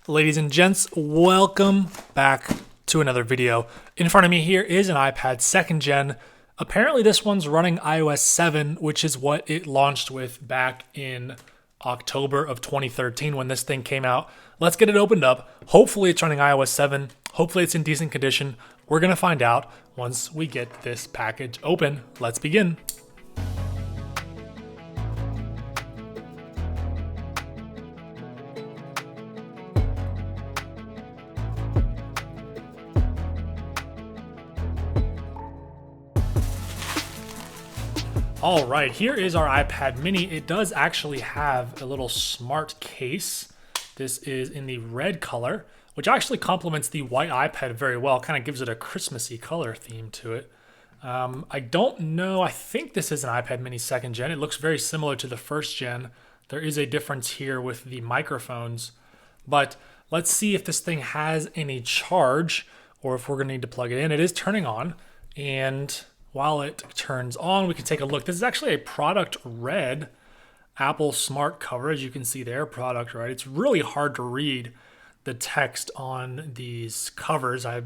Ladies and gents, welcome back to another video. In front of me here is an iPad 2nd gen. Apparently this one's running iOS 7, which is what it launched with back in October of 2013 when this thing came out. Let's get it opened up. Hopefully it's running iOS 7. Hopefully it's in decent condition. We're gonna find out once we get this package open. Let's begin. All right, here is our iPad mini. It does actually have a little smart case. This is in the red color, which actually complements the white iPad very well. Kind of gives it a Christmassy color theme to it. I don't know. I think this is an iPad mini 2nd gen. It looks very similar to the 1st gen. There is a difference here with the microphones, but let's see if this thing has any charge or if we're gonna need to plug it in. It is turning on, and while it turns on, we can take a look. This is actually a product red Apple Smart cover, as you can see there, product red. It's really hard to read the text on these covers. I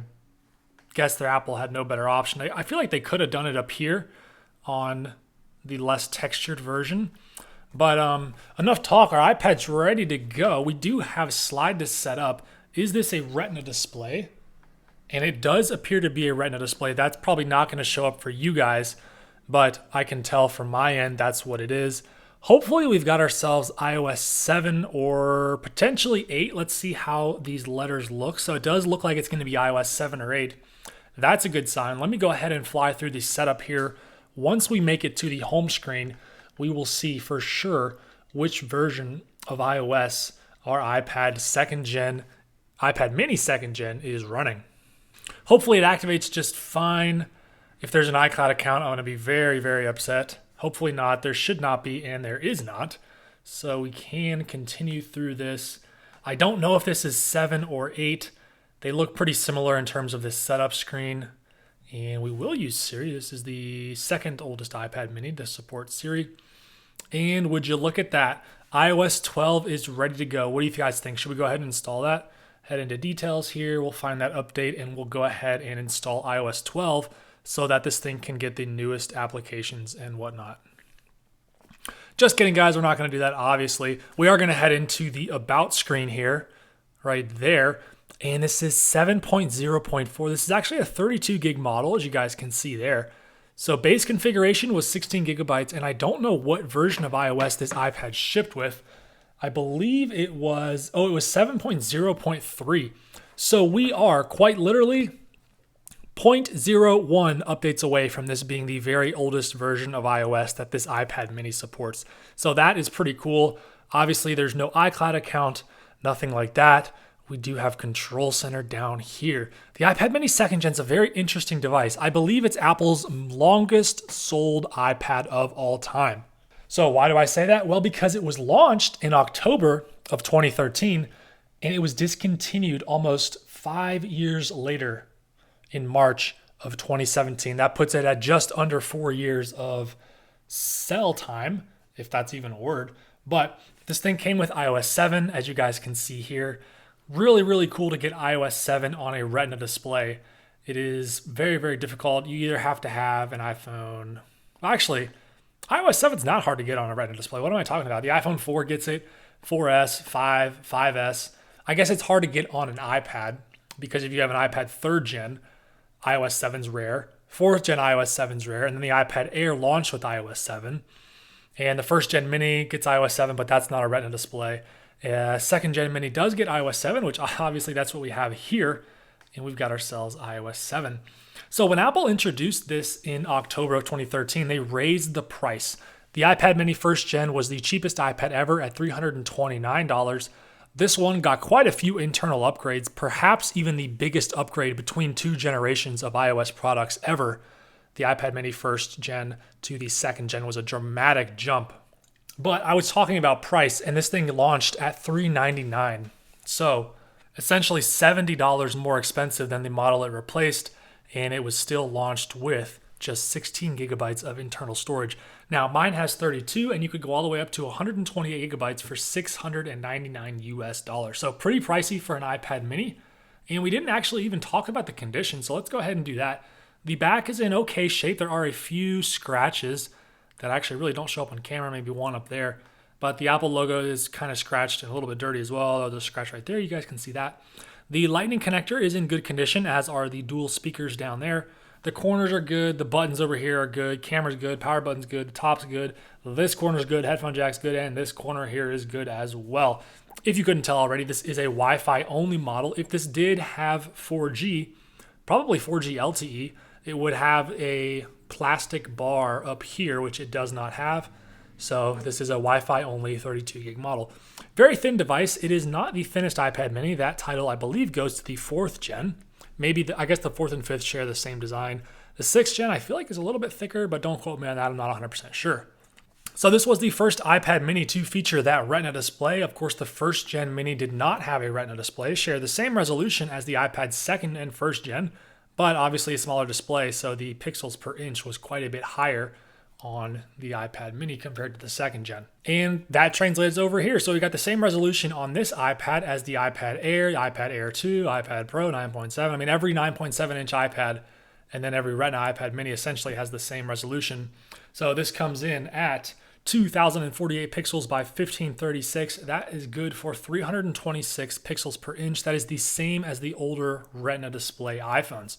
guess their Apple had no better option. I feel like they could have done it up here on the less textured version. But enough talk, our iPad's ready to go. We do have slide to set up. Is this a Retina display? And it does appear to be a Retina display. That's probably not going to show up for you guys, but I can tell from my end that's what it is. Hopefully we've got ourselves iOS 7 or potentially 8. Let's see how these letters look. So it does look like it's going to be iOS 7 or 8. That's a good sign. Let me go ahead and fly through the setup here. Once we make it to the home screen, we will see for sure which version of iOS our iPad 2nd gen, iPad mini 2nd gen is running. Hopefully it activates just fine. If there's an iCloud account, I'm going to be very, very upset. Hopefully not. There should not be, and there is not. So we can continue through this. I don't know if this is 7 or 8. They look pretty similar in terms of this setup screen. And we will use Siri. This is the second oldest iPad mini to support Siri. And would you look at that? iOS 12 is ready to go. What do you guys think? Should we go ahead and install that? Head into details here, we'll find that update and we'll go ahead and install iOS 12 so that this thing can get the newest applications and whatnot. Just kidding, guys, we're not going to do that, obviously. We are going to head into the About screen here, right there, and this is 7.0.4. This is actually a 32 gig model, as you guys can see there. So base configuration was 16 gigabytes, and I don't know what version of iOS this iPad shipped with. I believe it was 7.0.3. So we are quite literally 0.01 updates away from this being the very oldest version of iOS that this iPad mini supports. So that is pretty cool. Obviously, there's no iCloud account, nothing like that. We do have Control Center down here. The iPad mini 2nd gen is a very interesting device. I believe it's Apple's longest sold iPad of all time. So why do I say that? Well, because it was launched in October of 2013 and it was discontinued almost 5 years later in March of 2017. That puts it at just under 4 years of sell time, if that's even a word. But this thing came with iOS 7, as you guys can see here. Really, really cool to get iOS 7 on a Retina display. It is very, very difficult. You either have to have an iPhone. Well, actually, iOS 7 is not hard to get on a Retina display. What am I talking about? The iPhone 4 gets it, 4S, 5, 5S. I guess it's hard to get on an iPad because if you have an iPad 3rd gen, iOS 7's rare. 4th gen iOS 7's rare. And then the iPad Air launched with iOS 7. And the 1st gen mini gets iOS 7, but that's not a Retina display. 2nd gen mini does get iOS 7, which obviously that's what we have here. And we've got ourselves iOS 7. So when Apple introduced this in October of 2013, they raised the price. The iPad mini 1st gen was the cheapest iPad ever at $329. This one got quite a few internal upgrades, perhaps even the biggest upgrade between 2 generations of iOS products ever. The iPad mini 1st gen to the 2nd gen was a dramatic jump. But I was talking about price, and this thing launched at $399. So essentially $70 more expensive than the model it replaced, and it was still launched with just 16 gigabytes of internal storage. Now mine has 32, and you could go all the way up to 128 gigabytes for $699 US. So pretty pricey for an iPad mini. And we didn't actually even talk about the condition, so let's go ahead and do that. The back is in okay shape. There are a few scratches that actually really don't show up on camera, maybe one up there. But the Apple logo is kind of scratched and a little bit dirty as well. There's a scratch right there. You guys can see that. The lightning connector is in good condition, as are the dual speakers down there. The corners are good. The buttons over here are good. Camera's good. Power button's good. The top's good. This corner's good. Headphone jack's good. And this corner here is good as well. If you couldn't tell already, this is a Wi-Fi only model. If this did have 4G, probably 4G LTE, it would have a plastic bar up here, which it does not have. So this is a Wi-Fi only 32 gig model. Very thin device. It is not the thinnest iPad mini. That title, I believe, goes to the 4th gen. Maybe, I guess the 4th and 5th share the same design. The 6th gen, I feel like, is a little bit thicker, but don't quote me on that. I'm not 100% sure. So this was the first iPad mini to feature that Retina display. Of course, the 1st gen mini did not have a Retina display, share the same resolution as the iPad 2nd and 1st gen, but obviously a smaller display, so the pixels per inch was quite a bit higher on the iPad mini compared to the 2nd gen. And that translates over here. So we got the same resolution on this iPad as the iPad Air, the iPad Air 2, iPad Pro 9.7. I mean, every 9.7 inch iPad and then every Retina iPad mini essentially has the same resolution. So this comes in at 2048 pixels by 1536. That is good for 326 pixels per inch. That is the same as the older Retina display iPhones.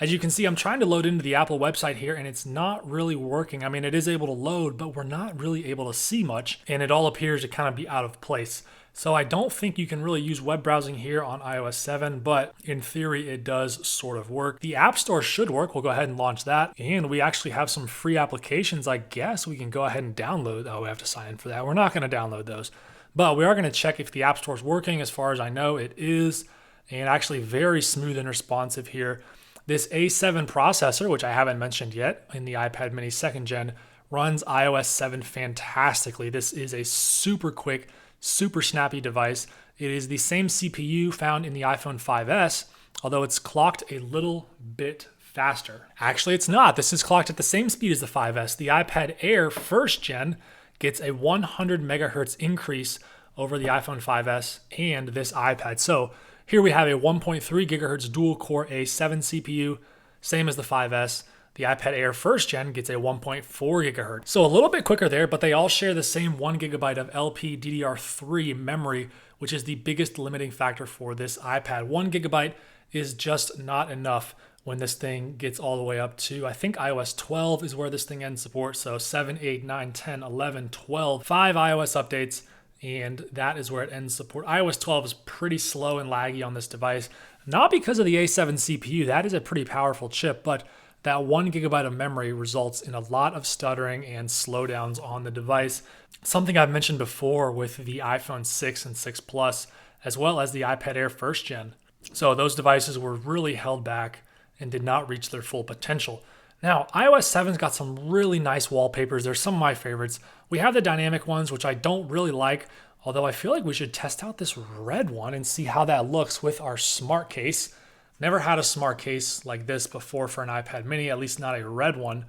As you can see, I'm trying to load into the Apple website here, and it's not really working. I mean, it is able to load, but we're not really able to see much, and it all appears to kind of be out of place. So I don't think you can really use web browsing here on iOS 7, but in theory, it does sort of work. The App Store should work. We'll go ahead and launch that. And we actually have some free applications. I guess we can go ahead and download. Oh, we have to sign in for that. We're not going to download those, but we are going to check if the App Store is working. As far as I know, it is, and actually very smooth and responsive here. This A7 processor, which I haven't mentioned yet in the iPad mini 2nd gen, runs iOS 7 fantastically. This is a super quick, super snappy device. It is the same CPU found in the iPhone 5S, although it's clocked a little bit faster. Actually, it's not. This is clocked at the same speed as the 5S. The iPad Air 1st gen gets a 100 megahertz increase over the iPhone 5S and this iPad. So here we have a 1.3 gigahertz dual-core A7 CPU, same as the 5S. The iPad Air 1st gen gets a 1.4 gigahertz. So a little bit quicker there, but they all share the same 1 gigabyte of LPDDR3 memory, which is the biggest limiting factor for this iPad. 1 gigabyte is just not enough when this thing gets all the way up to, I think iOS 12 is where this thing ends support. So 7, 8, 9, 10, 11, 12, 5 iOS updates, and that is where it ends support. iOS 12 is pretty slow and laggy on this device, not because of the A7 CPU. That is a pretty powerful chip, but that 1 gigabyte of memory results in a lot of stuttering and slowdowns on the device. Something I've mentioned before with the iPhone 6 and 6 Plus, as well as the iPad Air 1st gen. So those devices were really held back and did not reach their full potential. Now, iOS 7's got some really nice wallpapers. They're some of my favorites. We have the dynamic ones, which I don't really like, although I feel like we should test out this red one and see how that looks with our smart case. Never had a smart case like this before for an iPad mini, at least not a red one.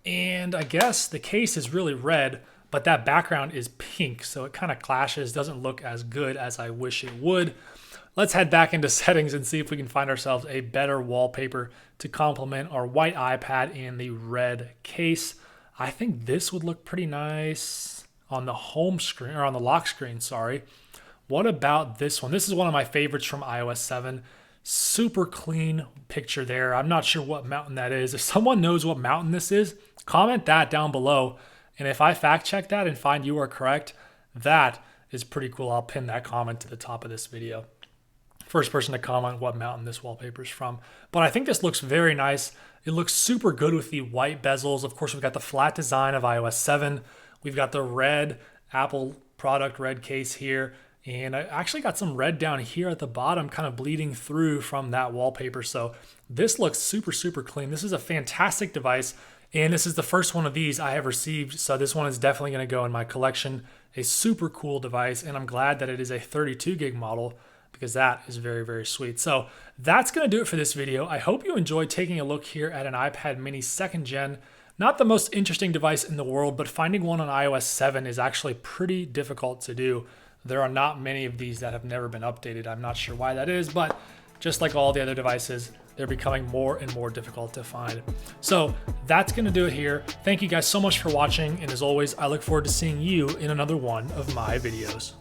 And I guess the case is really red, but that background is pink, so it kind of clashes, doesn't look as good as I wish it would. Let's head back into settings and see if we can find ourselves a better wallpaper to complement our white iPad and the red case. I think this would look pretty nice on the home screen, or on the lock screen, sorry. What about this one? This is one of my favorites from iOS 7. Super clean picture there. I'm not sure what mountain that is. If someone knows what mountain this is, comment that down below. And if I fact check that and find you are correct, that is pretty cool. I'll pin that comment to the top of this video. First person to comment what mountain this wallpaper is from. But I think this looks very nice. It looks super good with the white bezels. Of course, we've got the flat design of iOS 7. We've got the red Apple product red case here. And I actually got some red down here at the bottom kind of bleeding through from that wallpaper. So this looks super, super clean. This is a fantastic device. And this is the first one of these I have received. So this one is definitely going to go in my collection. A super cool device. And I'm glad that it is a 32 gig model, because that is very, very sweet. So that's going to do it for this video. I hope you enjoyed taking a look here at an iPad mini 2nd gen. Not the most interesting device in the world, but finding one on iOS 7 is actually pretty difficult to do. There are not many of these that have never been updated. I'm not sure why that is, but just like all the other devices, they're becoming more and more difficult to find. So that's going to do it here. Thank you guys so much for watching. And as always, I look forward to seeing you in another one of my videos.